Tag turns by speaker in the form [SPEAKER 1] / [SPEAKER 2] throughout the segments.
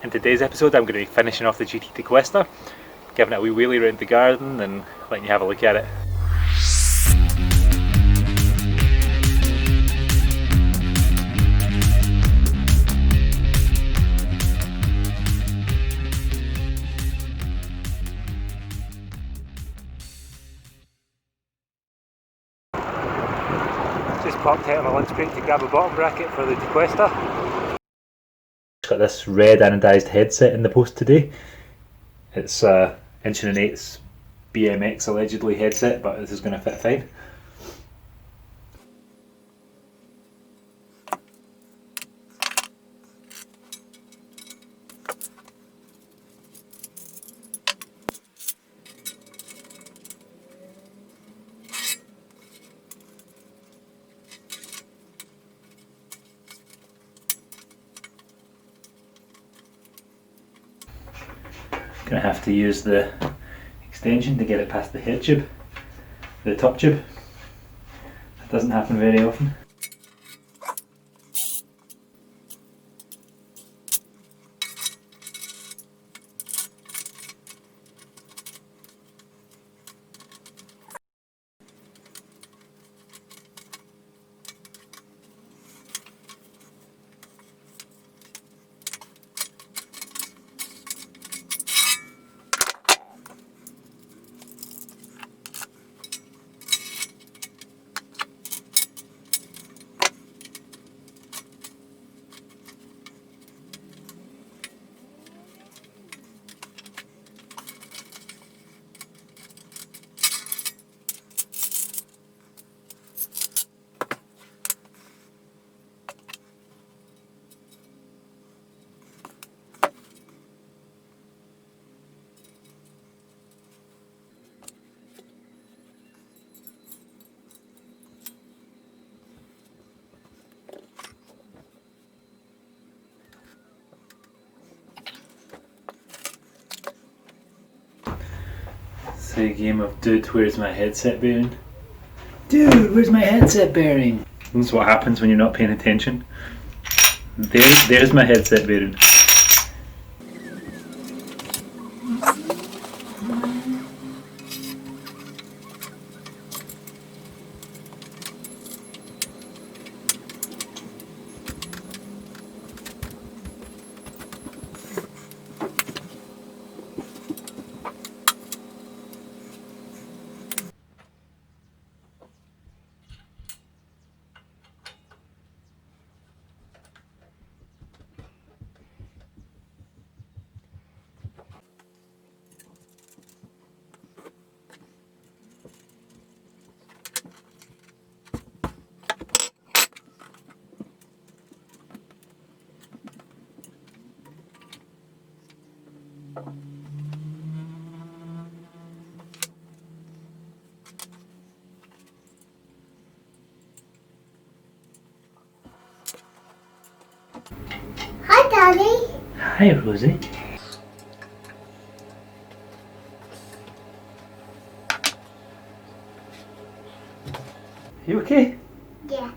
[SPEAKER 1] In today's episode I'm going to be finishing off the GT Tequesta, giving it a wee wheelie around the garden and letting you have a look at it. Just popped out on a lunch break to grab a bottom bracket for the Tequesta. It's got this red anodised headset in the post today. It's a 1.1/8" BMX allegedly headset, but this is going to fit fine. Going to have to use the extension to get it past the head tube, the top tube. That doesn't happen very often. It's a game of dude, where's my headset bearing? Dude, where's my headset bearing? That's what happens when you're not paying attention. There's my headset bearing.
[SPEAKER 2] Hi, Daddy.
[SPEAKER 1] Hi, Rosie. You okay?
[SPEAKER 2] Yeah.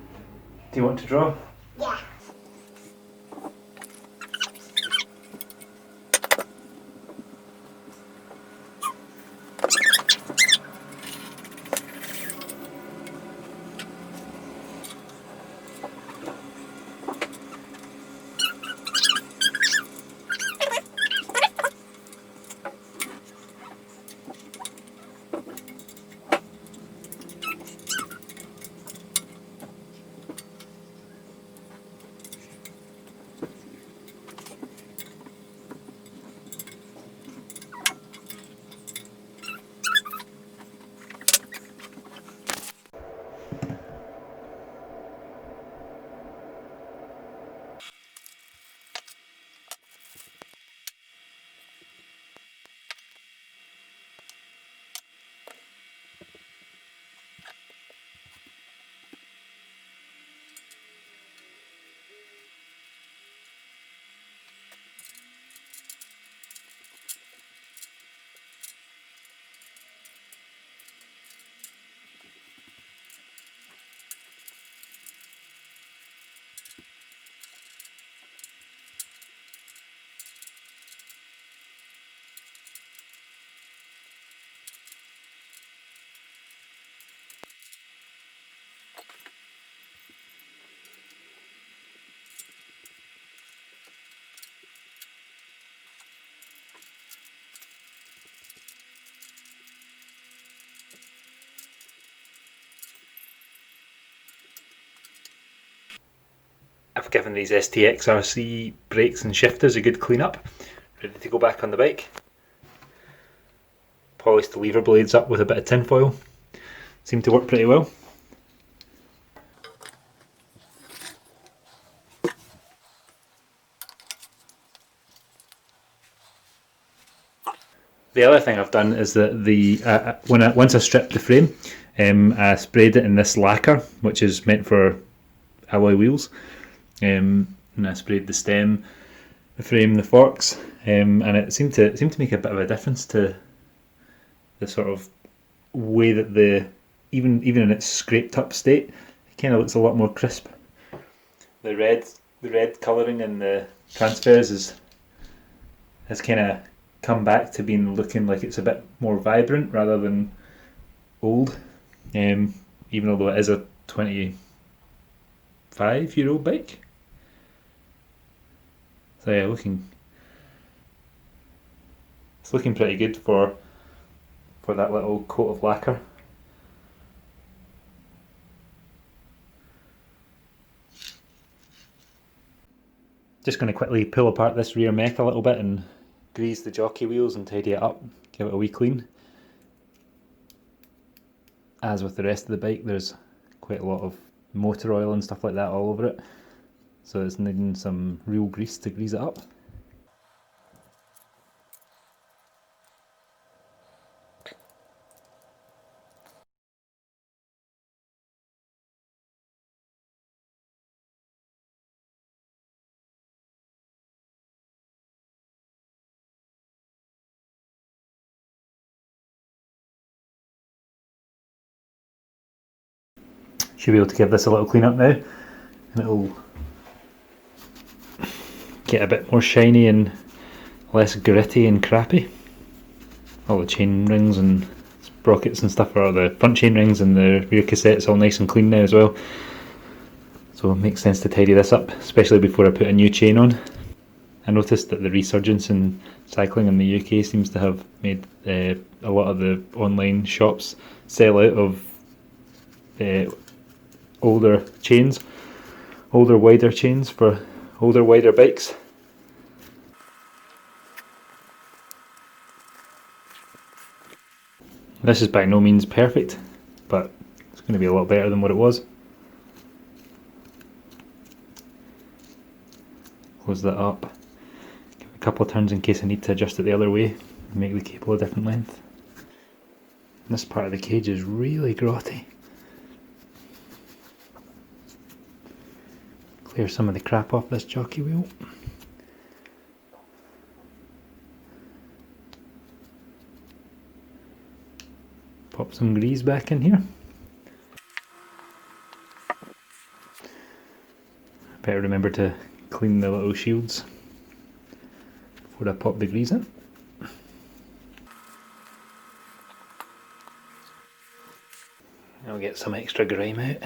[SPEAKER 1] Do you want to draw?
[SPEAKER 2] Yeah.
[SPEAKER 1] I've given these STX RC brakes and shifters a good clean up, ready to go back on the bike. Polished the lever blades up with a bit of tin foil, seemed to work pretty well. The other thing I've done is that once I stripped the frame, I sprayed it in this lacquer, which is meant for alloy wheels, and I sprayed the stem, the frame, the forks, and it seemed to make a bit of a difference to the sort of way that even in its scraped up state, it kind of looks a lot more crisp. The red colouring in the transfers has kind of come back to looking like it's a bit more vibrant rather than old, even although it is a 25-year-old bike. So yeah, it's looking pretty good for that little coat of lacquer. Just going to quickly pull apart this rear mech a little bit and grease the jockey wheels and tidy it up, give it a wee clean. As with the rest of the bike, there's quite a lot of motor oil and stuff like that all over it, so it's needing some real grease to grease it up. Should be able to give this a little clean up now, and it'll get a bit more shiny and less gritty and crappy. All the chain rings and sprockets and stuff, or the front chain rings and the rear cassette's all nice and clean now as well. So it makes sense to tidy this up, especially before I put a new chain on. I noticed that the resurgence in cycling in the UK seems to have made a lot of the online shops sell out of older chains, older wider chains for older wider bikes. This is by no means perfect, but it's going to be a lot better than what it was. Close that up, give it a couple of turns in case I need to adjust it the other way and make the cable a different length. This part of the cage is really grotty. Clear some of the crap off this jockey wheel. Pop some grease back in here. Better remember to clean the little shields before I pop the grease in. I'll get some extra grime out.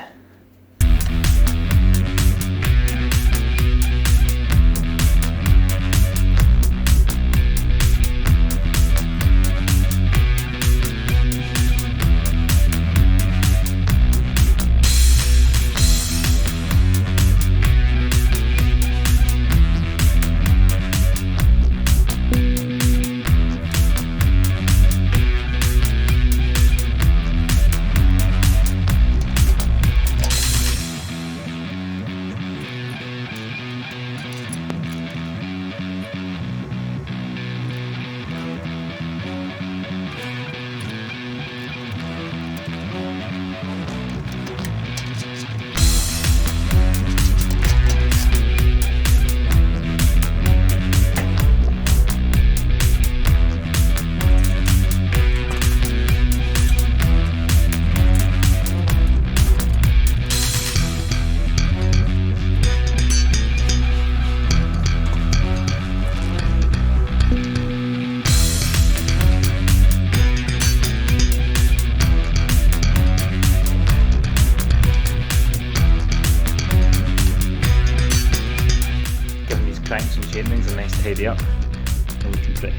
[SPEAKER 1] Cranks and chain rings a nice tidy up. They're looking pretty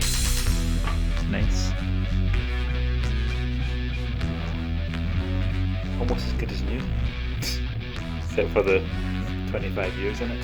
[SPEAKER 1] nice. Almost as good as new. Except for the 25 years in it.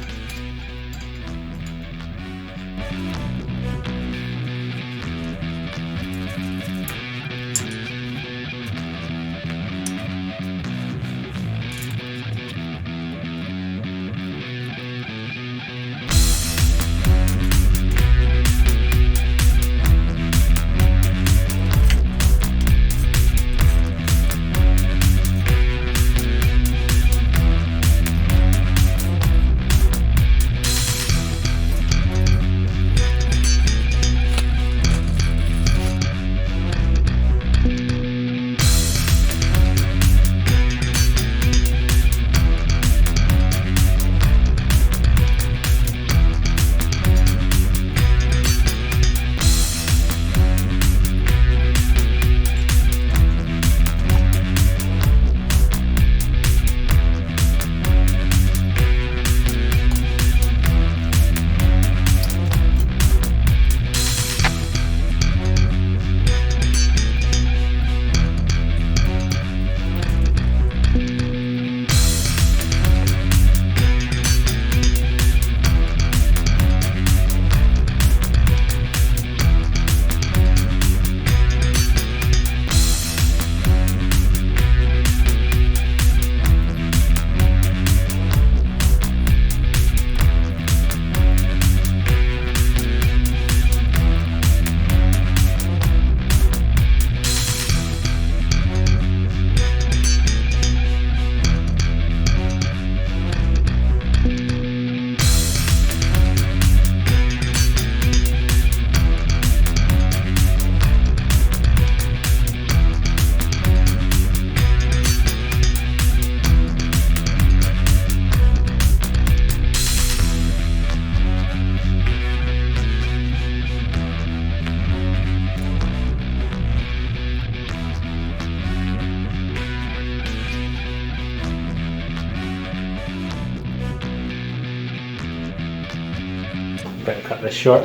[SPEAKER 1] Better cut this short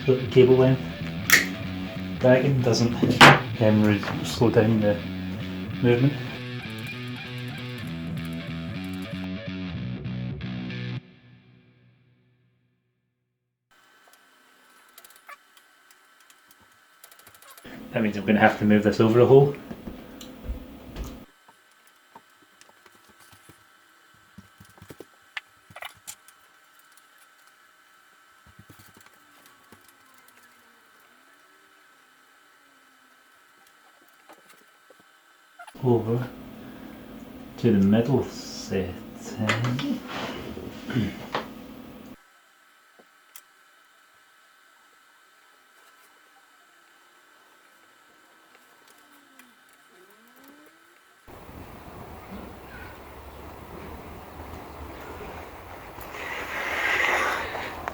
[SPEAKER 1] so that the cable length dragging doesn't slow down the movement. That means I'm going to have to move this over a hole. Over to the middle setting.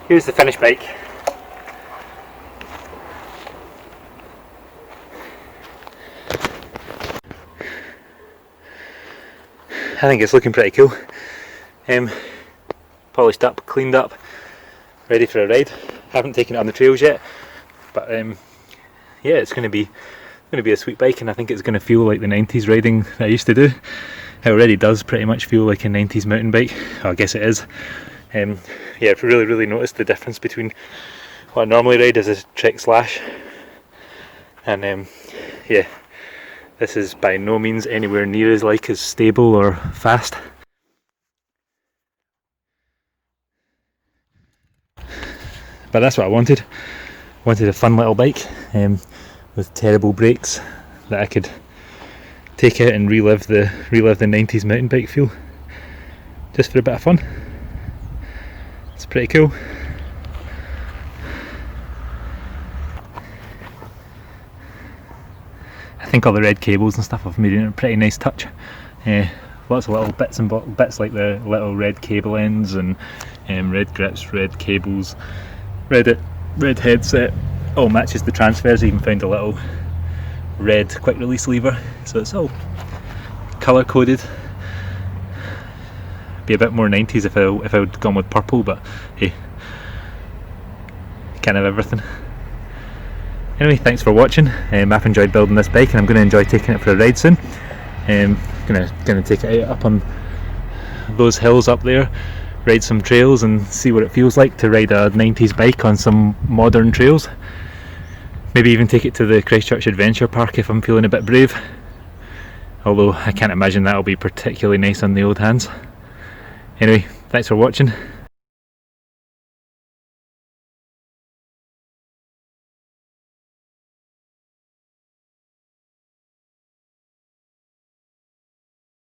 [SPEAKER 1] Here's the finished bike. I think it's looking pretty cool. Polished up, cleaned up, ready for a ride. Haven't taken it on the trails yet, but yeah, it's going to be a sweet bike, and I think it's going to feel like the 90s riding that I used to do. It already does pretty much feel like a 90s mountain bike. Oh, I guess it is. Yeah, I've really noticed the difference between what I normally ride as a Trek Slash, and yeah. This is by no means anywhere near as stable or fast. But that's what I wanted. I wanted a fun little bike with terrible brakes that I could take out and relive the 90s mountain bike feel, just for a bit of fun. It's pretty cool. I think all the red cables and stuff have made it a pretty nice touch. Lots of little bits and bits like the little red cable ends and red grips, red cables, red headset. All matches the transfers. I even found a little red quick release lever, so it's all colour coded. Be a bit more 90s if I would gone with purple, but hey, can't have everything. Anyway, thanks for watching. I've enjoyed building this bike, and I'm going to enjoy taking it for a ride soon. Gonna take it out up on those hills up there, ride some trails and see what it feels like to ride a 90s bike on some modern trails. Maybe even take it to the Christchurch Adventure Park if I'm feeling a bit brave, although I can't imagine that'll be particularly nice on the old hands. Anyway, thanks for watching.